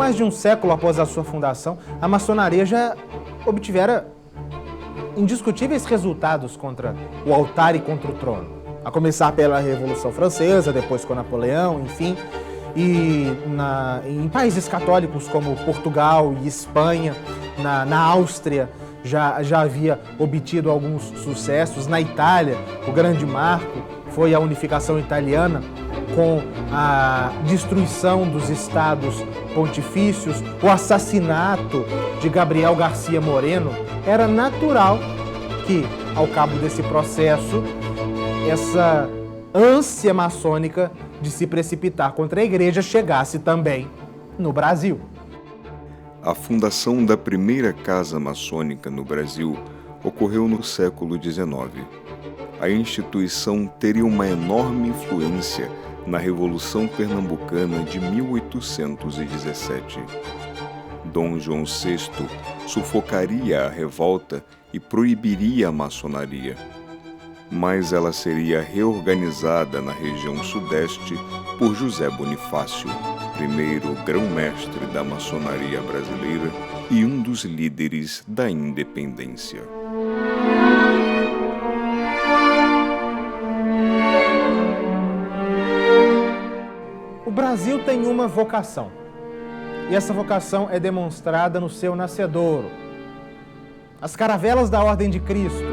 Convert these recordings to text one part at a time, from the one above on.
mais de um século após a sua fundação, a maçonaria já obtivera indiscutíveis resultados contra o altar e contra o trono. A começar pela Revolução Francesa, depois com Napoleão, enfim. E em países católicos como Portugal e Espanha, na Áustria, já havia obtido alguns sucessos. Na Itália, o grande marco foi a unificação italiana, com a destruição dos estados pontifícios, o assassinato de Gabriel García Moreno. Era natural que, ao cabo desse processo, essa ânsia maçônica de se precipitar contra a igreja chegasse também no Brasil. A fundação da primeira casa maçônica no Brasil ocorreu no século XIX. A instituição teria uma enorme influência na Revolução Pernambucana de 1817. Dom João VI sufocaria a revolta e proibiria a maçonaria, mas ela seria reorganizada na região sudeste por José Bonifácio, primeiro grão-mestre da maçonaria brasileira e um dos líderes da independência. O Brasil tem uma vocação, e essa vocação é demonstrada no seu nascedouro. As caravelas da Ordem de Cristo,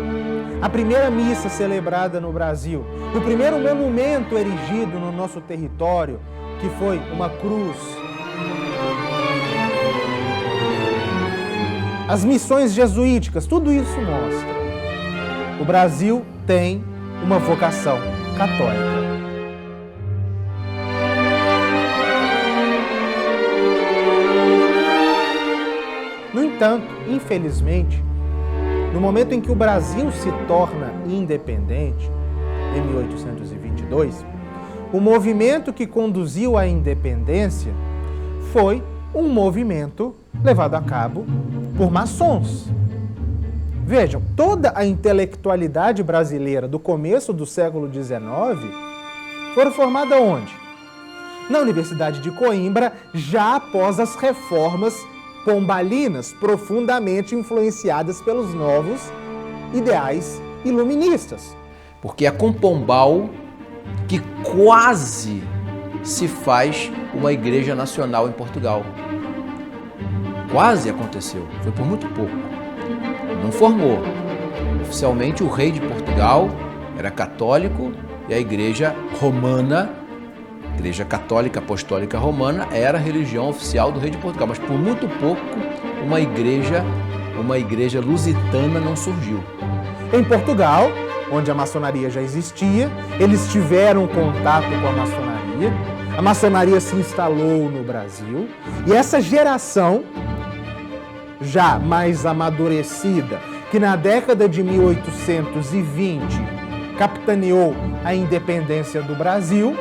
a primeira missa celebrada no Brasil, o primeiro monumento erigido no nosso território, que foi uma cruz. As missões jesuíticas, tudo isso mostra. O Brasil tem uma vocação católica. No entanto, infelizmente, no momento em que o Brasil se torna independente, em 1822, o movimento que conduziu à independência foi um movimento levado a cabo por maçons. Vejam, toda a intelectualidade brasileira do começo do século XIX foi formada onde? Na Universidade de Coimbra, já após as reformas pombalinas, profundamente influenciadas pelos novos ideais iluministas. Porque é com Pombal que quase se faz uma igreja nacional em Portugal. Quase aconteceu, foi por muito pouco. Não formou. Oficialmente o rei de Portugal era católico e a igreja romana, Igreja Católica Apostólica Romana, era a religião oficial do rei de Portugal, mas por muito pouco uma igreja lusitana não surgiu. Em Portugal, onde a maçonaria já existia, eles tiveram contato com a maçonaria se instalou no Brasil, e essa geração já mais amadurecida, que na década de 1820 capitaneou a independência do Brasil,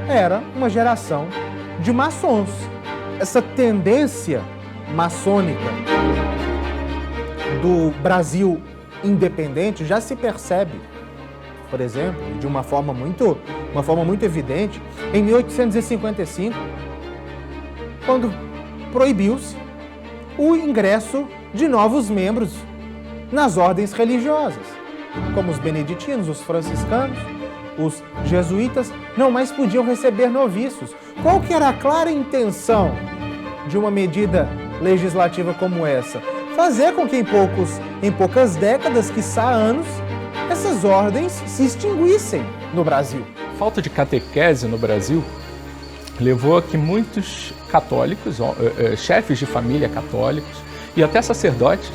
era uma geração de maçons. Essa tendência maçônica do Brasil independente já se percebe, por exemplo, de uma forma muito evidente, em 1855, quando proibiu-se o ingresso de novos membros nas ordens religiosas, como os beneditinos, os franciscanos, os jesuítas não mais podiam receber noviços. Qual que era a clara intenção de uma medida legislativa como essa? Fazer com que em poucas décadas, quiçá anos, essas ordens se extinguissem no Brasil. A falta de catequese no Brasil levou a que muitos católicos, chefes de família católicos e até sacerdotes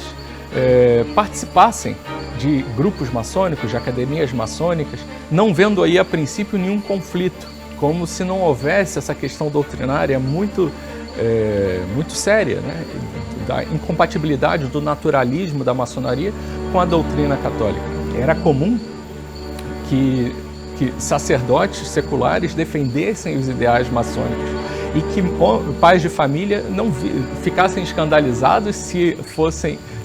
participassem de grupos maçônicos, de academias maçônicas, não vendo aí a princípio nenhum conflito, como se não houvesse essa questão doutrinária muito séria, né? Da incompatibilidade do naturalismo da maçonaria com a doutrina católica. Era comum que sacerdotes seculares defendessem os ideais maçônicos e que pais de família não ficassem escandalizados se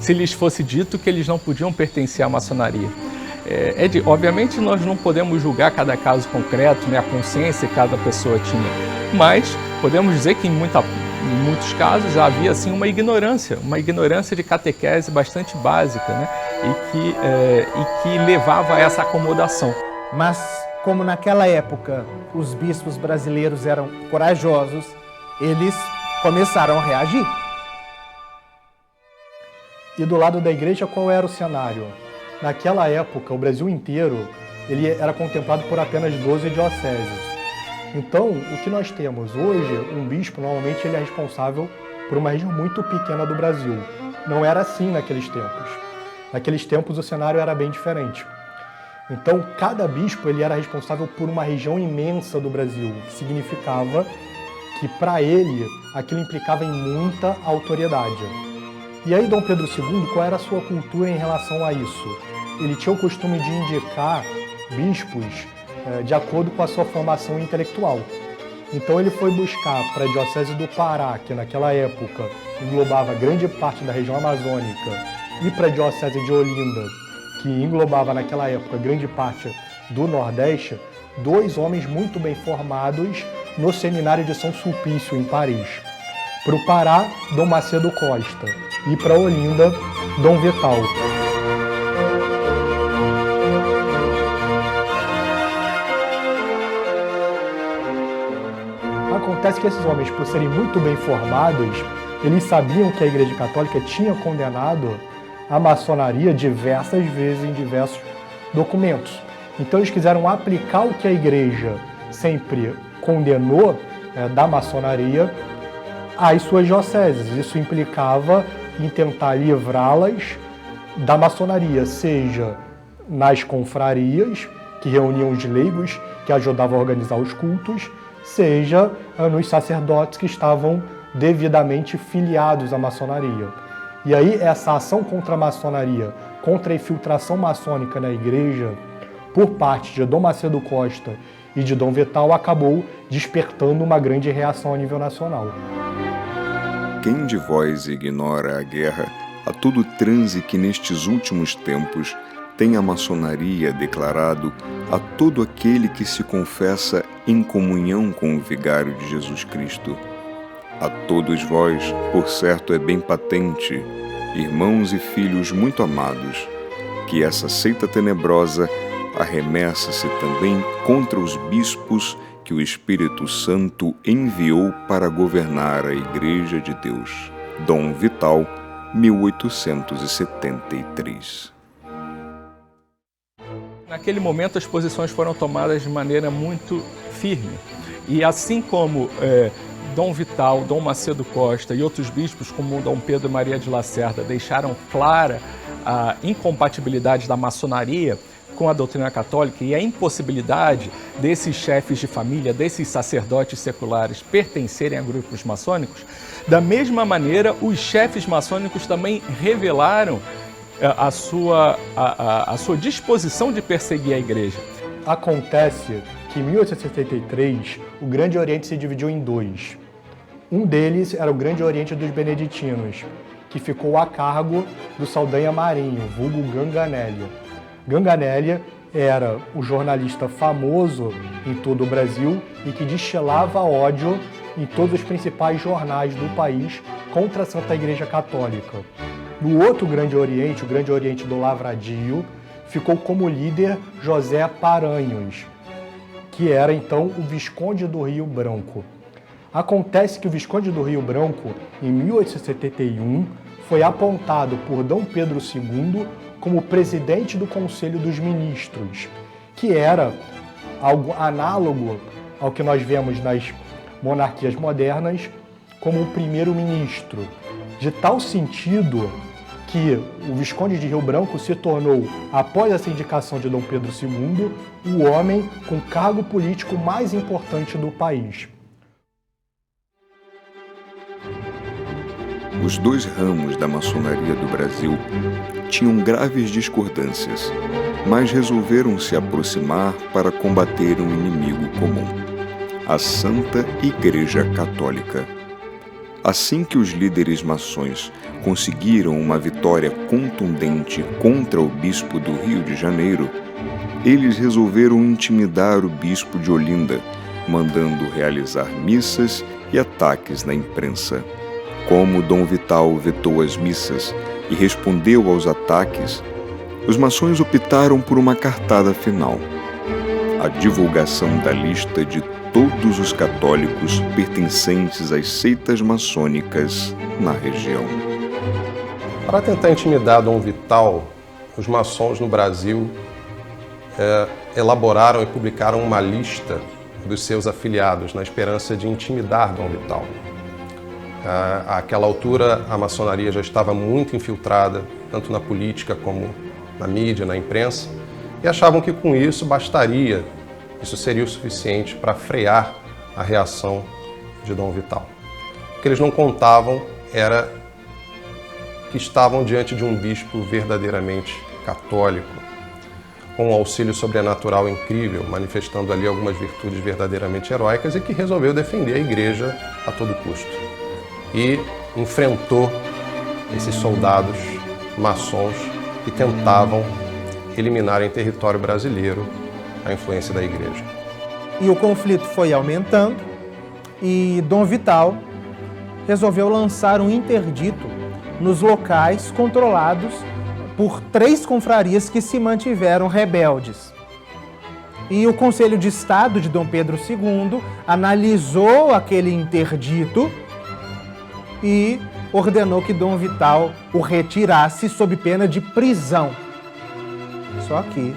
lhes fosse dito que eles não podiam pertencer à maçonaria. Obviamente nós não podemos julgar cada caso concreto, né, a consciência que cada pessoa tinha, mas podemos dizer que em em muitos casos havia assim uma ignorância de catequese bastante básica, né? e que levava a essa acomodação. Mas, como naquela época os bispos brasileiros eram corajosos, eles começaram a reagir. E do lado da igreja, qual era o cenário? Naquela época, o Brasil inteiro ele era contemplado por apenas 12 dioceses. Então, o que nós temos hoje, um bispo, normalmente ele é responsável por uma região muito pequena do Brasil. Não era assim naqueles tempos. Naqueles tempos, o cenário era bem diferente. Então, cada bispo ele era responsável por uma região imensa do Brasil, o que significava que, para ele, aquilo implicava em muita autoridade. E aí, Dom Pedro II, qual era a sua cultura em relação a isso? Ele tinha o costume de indicar bispos de acordo com a sua formação intelectual. Então ele foi buscar para a Diocese do Pará, que naquela época englobava grande parte da região amazônica, e para a Diocese de Olinda, que englobava naquela época grande parte do Nordeste, dois homens muito bem formados no Seminário de São Sulpício, em Paris. Para o Pará, Dom Macedo Costa, e para Olinda, Dom Vital. Acontece que esses homens, por serem muito bem formados, eles sabiam que a Igreja Católica tinha condenado a maçonaria diversas vezes em diversos documentos. Então eles quiseram aplicar o que a Igreja sempre condenou da maçonaria às suas dioceses. Isso implicava em tentar livrá-las da maçonaria, seja nas confrarias, que reuniam os leigos, que ajudavam a organizar os cultos, seja nos sacerdotes que estavam devidamente filiados à maçonaria. E aí essa ação contra a maçonaria, contra a infiltração maçônica na igreja, por parte de Dom Macedo Costa e de Dom Vital, acabou despertando uma grande reação a nível nacional. Quem de vós ignora a guerra, a todo transe que nestes últimos tempos tem a maçonaria declarado a todo aquele que se confessa em comunhão com o vigário de Jesus Cristo. A todos vós, por certo é bem patente, irmãos e filhos muito amados, que essa seita tenebrosa arremessa-se também contra os bispos que o Espírito Santo enviou para governar a Igreja de Deus. Dom Vital, 1873. Naquele momento as posições foram tomadas de maneira muito firme. E assim como Dom Vital, Dom Macedo Costa e outros bispos como Dom Pedro Maria de Lacerda deixaram clara a incompatibilidade da maçonaria com a doutrina católica e a impossibilidade desses chefes de família, desses sacerdotes seculares pertencerem a grupos maçônicos, da mesma maneira os chefes maçônicos também revelaram a sua disposição de perseguir a igreja. Acontece que em 1873 o Grande Oriente se dividiu em dois. Um deles era o Grande Oriente dos Beneditinos, que ficou a cargo do Saldanha Marinho, vulgo Ganganelli. Ganganelli era um jornalista famoso em todo o Brasil e que destilava ódio em todos os principais jornais do país contra a Santa Igreja Católica. No outro Grande Oriente, o Grande Oriente do Lavradio, ficou como líder José Paranhos, que era então o Visconde do Rio Branco. Acontece que o Visconde do Rio Branco, em 1871, foi apontado por Dom Pedro II como presidente do Conselho dos Ministros, que era algo análogo ao que nós vemos nas monarquias modernas como o primeiro-ministro, de tal sentido que o Visconde de Rio Branco se tornou, após essa indicação de Dom Pedro II, o homem com cargo político mais importante do país. Os dois ramos da maçonaria do Brasil tinham graves discordâncias, mas resolveram se aproximar para combater um inimigo comum, a Santa Igreja Católica. Assim que os líderes maçons conseguiram uma vitória contundente contra o bispo do Rio de Janeiro, eles resolveram intimidar o bispo de Olinda, mandando realizar missas e ataques na imprensa. Como Dom Vital vetou as missas e respondeu aos ataques, os maçons optaram por uma cartada final: a divulgação da lista de todos os católicos pertencentes às seitas maçônicas na região. Para tentar intimidar Dom Vital, os maçons no Brasil elaboraram e publicaram uma lista dos seus afiliados, na esperança de intimidar Dom Vital. Àquela altura, a maçonaria já estava muito infiltrada, tanto na política como na mídia, na imprensa, e achavam que com isso bastaria, isso seria o suficiente para frear a reação de Dom Vital. O que eles não contavam era que estavam diante de um bispo verdadeiramente católico, com um auxílio sobrenatural incrível, manifestando ali algumas virtudes verdadeiramente heróicas, e que resolveu defender a igreja a todo custo. E enfrentou esses soldados maçons que tentavam eliminar em território brasileiro a influência da igreja. E o conflito foi aumentando e Dom Vital resolveu lançar um interdito nos locais controlados por 3 confrarias que se mantiveram rebeldes. E o Conselho de Estado de Dom Pedro II analisou aquele interdito e ordenou que Dom Vital o retirasse sob pena de prisão. Só que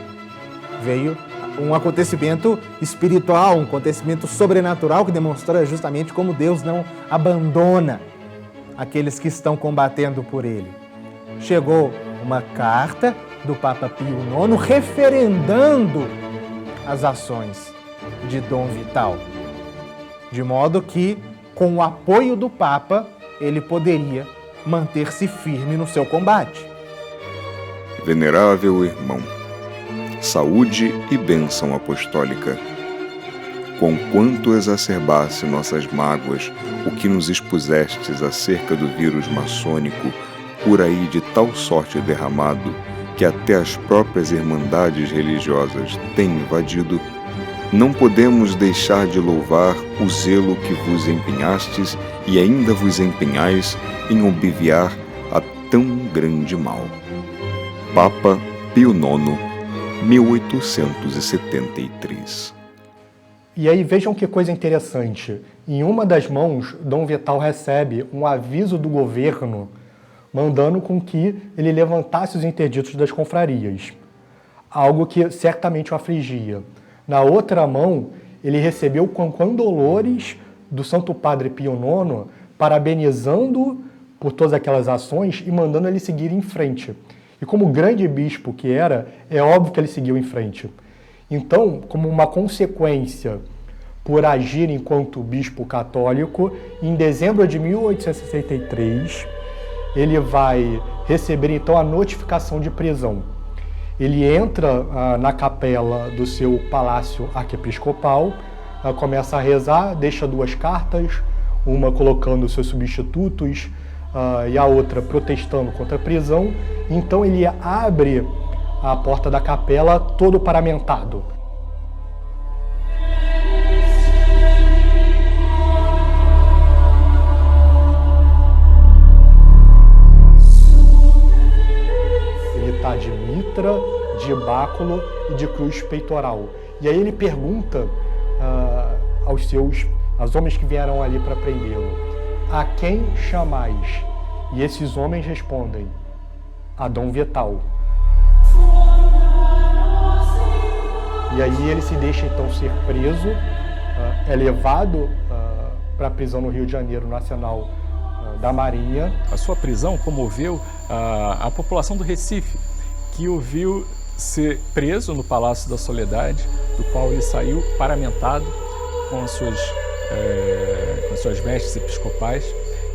veio um acontecimento espiritual, um acontecimento sobrenatural que demonstra justamente como Deus não abandona aqueles que estão combatendo por ele. Chegou uma carta do Papa Pio IX referendando as ações de Dom Vital, de modo que, com o apoio do Papa, ele poderia manter-se firme no seu combate. Venerável irmão, saúde e bênção apostólica. Conquanto exacerbasse nossas mágoas o que nos expusestes acerca do vírus maçônico, por aí de tal sorte derramado, que até as próprias irmandades religiosas têm invadido, não podemos deixar de louvar o zelo que vos empenhastes e ainda vos empenhais em obviar a tão grande mal. Papa Pio IX, 1873. E aí vejam que coisa interessante. Em uma das mãos, Dom Vital recebe um aviso do governo mandando com que ele levantasse os interditos das confrarias, algo que certamente o afligia. Na outra mão, ele recebeu condolores do Santo Padre Pio IX, parabenizando por todas aquelas ações e mandando ele seguir em frente. E como grande bispo que era, é óbvio que ele seguiu em frente. Então, como uma consequência por agir enquanto bispo católico, em dezembro de 1863, ele vai receber então a notificação de prisão. Ele entra na capela do seu palácio arquiepiscopal, começa a rezar, deixa 2 cartas, uma colocando seus substitutos e a outra protestando contra a prisão. Então ele abre a porta da capela todo paramentado. Ele está de mitra, de báculo e de cruz peitoral. E aí ele pergunta aos homens que vieram ali para prendê-lo: a quem chamais? E esses homens respondem: a Dom Vital. E aí ele se deixa então ser preso, é levado para a prisão no Rio de Janeiro Nacional da Marinha. A sua prisão comoveu a população do Recife, que o viu ser preso no Palácio da Soledade, do qual ele saiu paramentado com as suas vestes episcopais,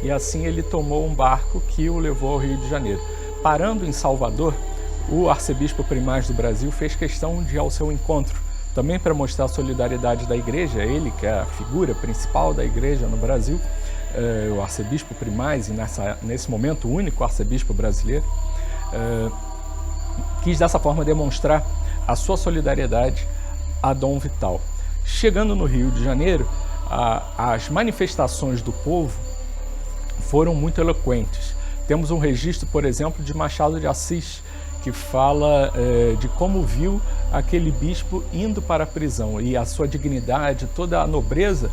e assim ele tomou um barco que o levou ao Rio de Janeiro. Parando em Salvador, o arcebispo primaz do Brasil fez questão de ir ao seu encontro, também para mostrar a solidariedade da igreja, ele que é a figura principal da igreja no Brasil, o arcebispo primaz, e nesse momento o único arcebispo brasileiro, quis dessa forma demonstrar a sua solidariedade a Dom Vital. Chegando no Rio de Janeiro, as manifestações do povo foram muito eloquentes. Temos um registro, por exemplo, de Machado de Assis, que fala de como viu aquele bispo indo para a prisão e a sua dignidade, toda a nobreza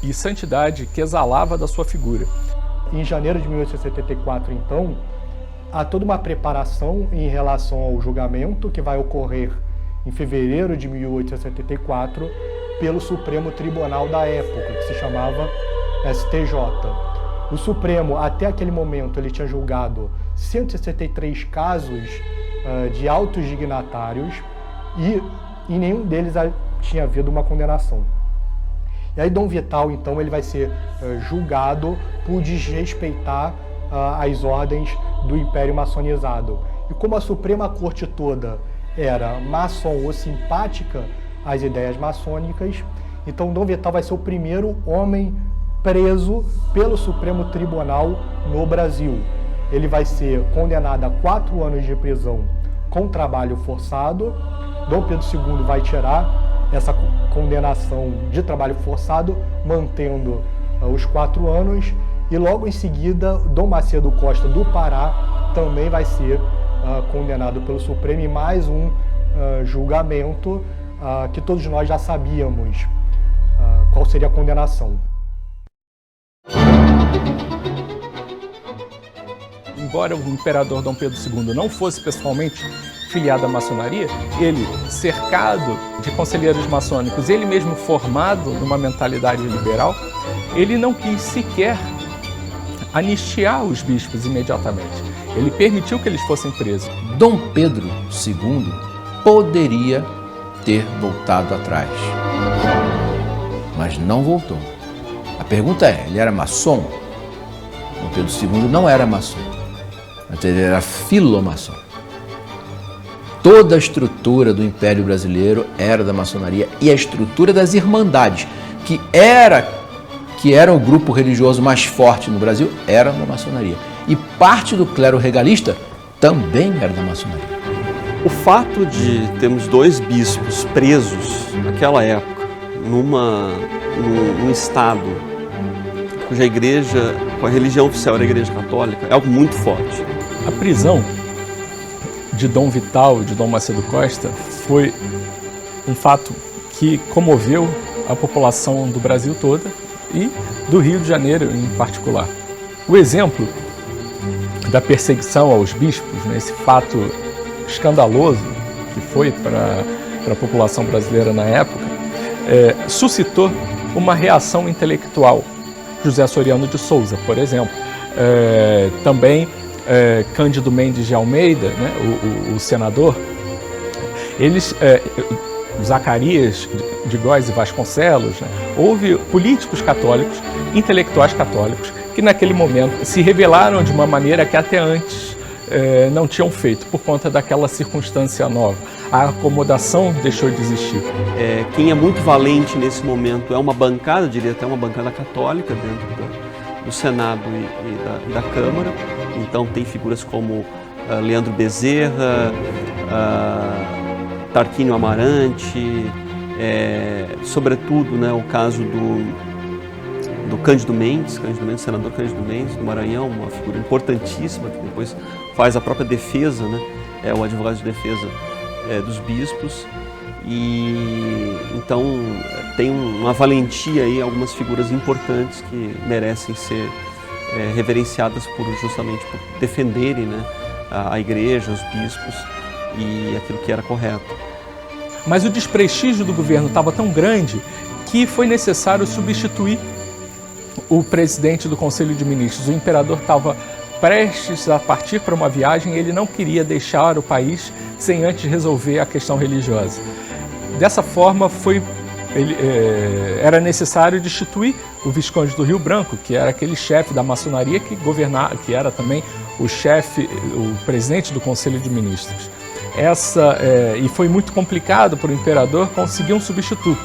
e santidade que exalava da sua figura. Em janeiro de 1874, então, há toda uma preparação em relação ao julgamento que vai ocorrer em fevereiro de 1874 pelo Supremo Tribunal da época, que se chamava STJ. O Supremo, até aquele momento, ele tinha julgado 163 casos de altos dignatários e em nenhum deles tinha havido uma condenação. E aí Dom Vital, então, ele vai ser julgado por desrespeitar as ordens do Império Maçonizado. E como a Suprema Corte toda era maçom ou simpática às ideias maçônicas, então Dom Vital vai ser o primeiro homem preso pelo Supremo Tribunal no Brasil. Ele vai ser condenado a 4 anos de prisão com trabalho forçado. Dom Pedro II vai tirar essa condenação de trabalho forçado, mantendo os 4 anos, e logo em seguida Dom Macedo Costa do Pará também vai ser condenado pelo Supremo em mais um julgamento que todos nós já sabíamos qual seria a condenação. Embora o imperador Dom Pedro II não fosse pessoalmente filiado à maçonaria, ele, cercado de conselheiros maçônicos, ele mesmo formado numa mentalidade liberal, ele não quis sequer anistiar os bispos imediatamente. Ele permitiu que eles fossem presos. Dom Pedro II poderia ter voltado atrás, mas não voltou. A pergunta é, ele era maçom? Dom Pedro II não era maçom, mas ele era filomaçom. Toda a estrutura do Império Brasileiro era da maçonaria e a estrutura das irmandades, que era o grupo religioso mais forte no Brasil, era da maçonaria. E parte do clero regalista também era da maçonaria. O fato de termos 2 bispos presos naquela época, num estado cuja igreja, com a religião oficial era a Igreja Católica, é algo muito forte. A prisão de Dom Vital e de Dom Macedo Costa foi um fato que comoveu a população do Brasil toda e do Rio de Janeiro em particular. O exemplo da perseguição aos bispos, né, esse fato escandaloso que foi para a população brasileira na época, suscitou uma reação intelectual. José Soriano de Souza, por exemplo, também Cândido Mendes de Almeida, né, o senador, eles, Zacarias de Góes e Vasconcelos, né, houve políticos católicos, intelectuais católicos, que naquele momento se rebelaram de uma maneira que até antes não tinham feito, por conta daquela circunstância nova. A acomodação deixou de existir. Quem é muito valente nesse momento é uma bancada, eu diria até uma bancada católica dentro do Senado e da Câmara. Então tem figuras como Leandro Bezerra, Tarquínio Amarante, sobretudo, né, o caso do Cândido Mendes, senador Cândido Mendes do Maranhão, uma figura importantíssima que depois faz a própria defesa, né, é o advogado de defesa dos bispos. E então tem uma valentia aí, algumas figuras importantes que merecem ser reverenciadas justamente por defenderem, né, a igreja, os bispos e aquilo que era correto. Mas o desprestígio do governo estava tão grande que foi necessário substituir o presidente do Conselho de Ministros. O imperador estava prestes a partir para uma viagem e ele não queria deixar o país sem antes resolver a questão religiosa. Dessa forma, era necessário destituir o Visconde do Rio Branco, que era aquele chefe da maçonaria que governava, que era também o presidente do Conselho de Ministros. E foi muito complicado para o imperador conseguir um substituto,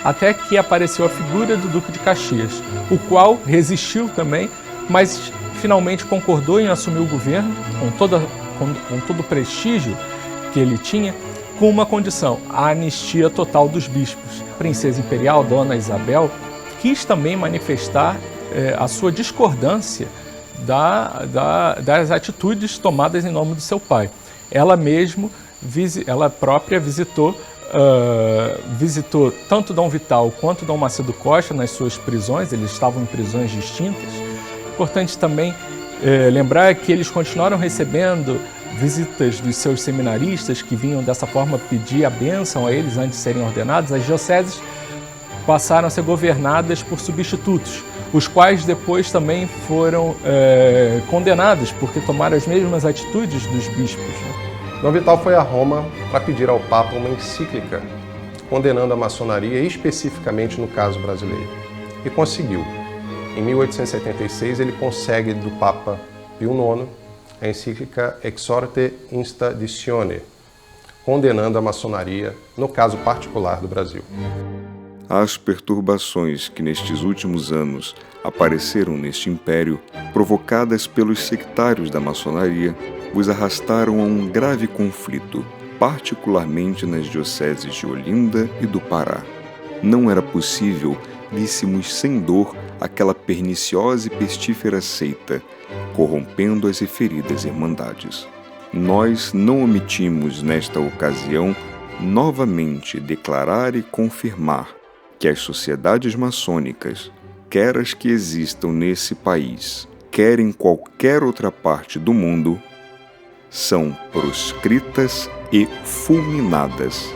até que apareceu a figura do Duque de Caxias, o qual resistiu também, mas finalmente concordou em assumir o governo, com todo o prestígio que ele tinha, com uma condição: a anistia total dos bispos. A princesa imperial, Dona Isabel, quis também manifestar a sua discordância das atitudes tomadas em nome do seu pai. Ela própria visitou tanto Dom Vital quanto Dom Macedo Costa nas suas prisões. Eles estavam em prisões distintas. Importante também lembrar que eles continuaram recebendo visitas dos seus seminaristas que vinham dessa forma pedir a bênção a eles antes de serem ordenados. As dioceses passaram a ser governadas por substitutos, os quais depois também foram condenados porque tomaram as mesmas atitudes dos bispos, né? Dom Vital foi a Roma para pedir ao Papa uma encíclica condenando a maçonaria, especificamente no caso brasileiro, e conseguiu. Em 1876 ele consegue do Papa Pio IX a encíclica Exhorte Instaditione, condenando a maçonaria no caso particular do Brasil. As perturbações que nestes últimos anos apareceram neste império, provocadas pelos sectários da maçonaria, os arrastaram a um grave conflito, particularmente nas dioceses de Olinda e do Pará. Não era possível víssemos sem dor aquela perniciosa e pestífera seita, corrompendo as referidas irmandades. Nós não omitimos, nesta ocasião, novamente declarar e confirmar que as sociedades maçônicas, quer as que existam nesse país, quer em qualquer outra parte do mundo, são proscritas e fulminadas,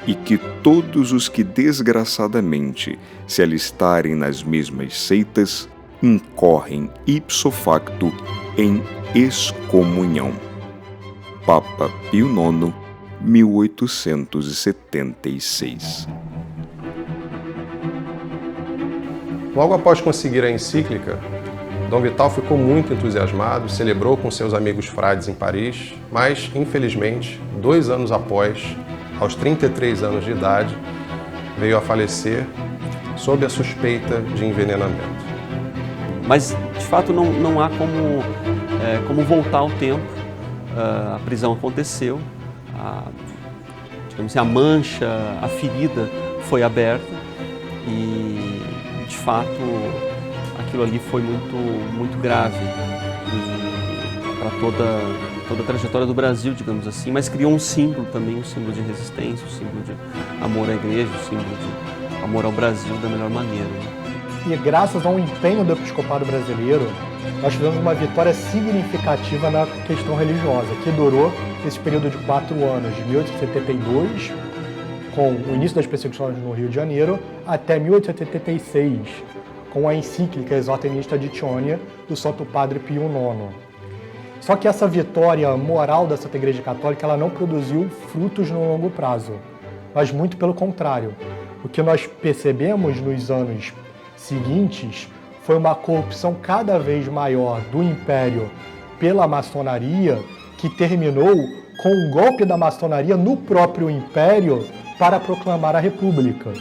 e que todos os que desgraçadamente se alistarem nas mesmas seitas incorrem ipso facto em excomunhão. Papa Pio IX, 1876. Logo após conseguir a encíclica, Dom Vital ficou muito entusiasmado, celebrou com seus amigos frades em Paris, mas, infelizmente, 2 anos após, aos 33 anos de idade, veio a falecer sob a suspeita de envenenamento. Mas, de fato, não há como voltar ao tempo. A prisão aconteceu, digamos assim, a mancha, a ferida foi aberta e, de fato, aquilo ali foi muito grave para toda a trajetória do Brasil, digamos assim, mas criou um símbolo também, um símbolo de resistência, um símbolo de amor à igreja, um símbolo de amor ao Brasil da melhor maneira, né? E graças ao empenho do episcopado brasileiro, nós tivemos uma vitória significativa na questão religiosa, que durou esse período de 4 anos, de 1872, com o início das perseguições no Rio de Janeiro, até 1876, com a encíclica Exhorte Instaditione do Santo Padre Pio IX. Só que essa vitória moral da Santa Igreja Católica ela não produziu frutos no longo prazo, mas muito pelo contrário. O que nós percebemos nos anos seguintes foi uma corrupção cada vez maior do Império pela maçonaria, que terminou com um golpe da maçonaria no próprio Império para proclamar a República.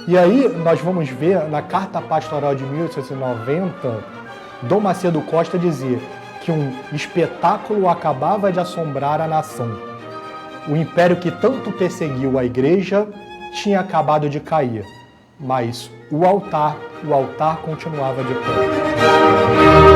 E aí nós vamos ver na Carta Pastoral de 1890, Dom Macedo Costa dizer que um espetáculo acabava de assombrar a nação. O império que tanto perseguiu a Igreja tinha acabado de cair, mas o altar continuava de pé.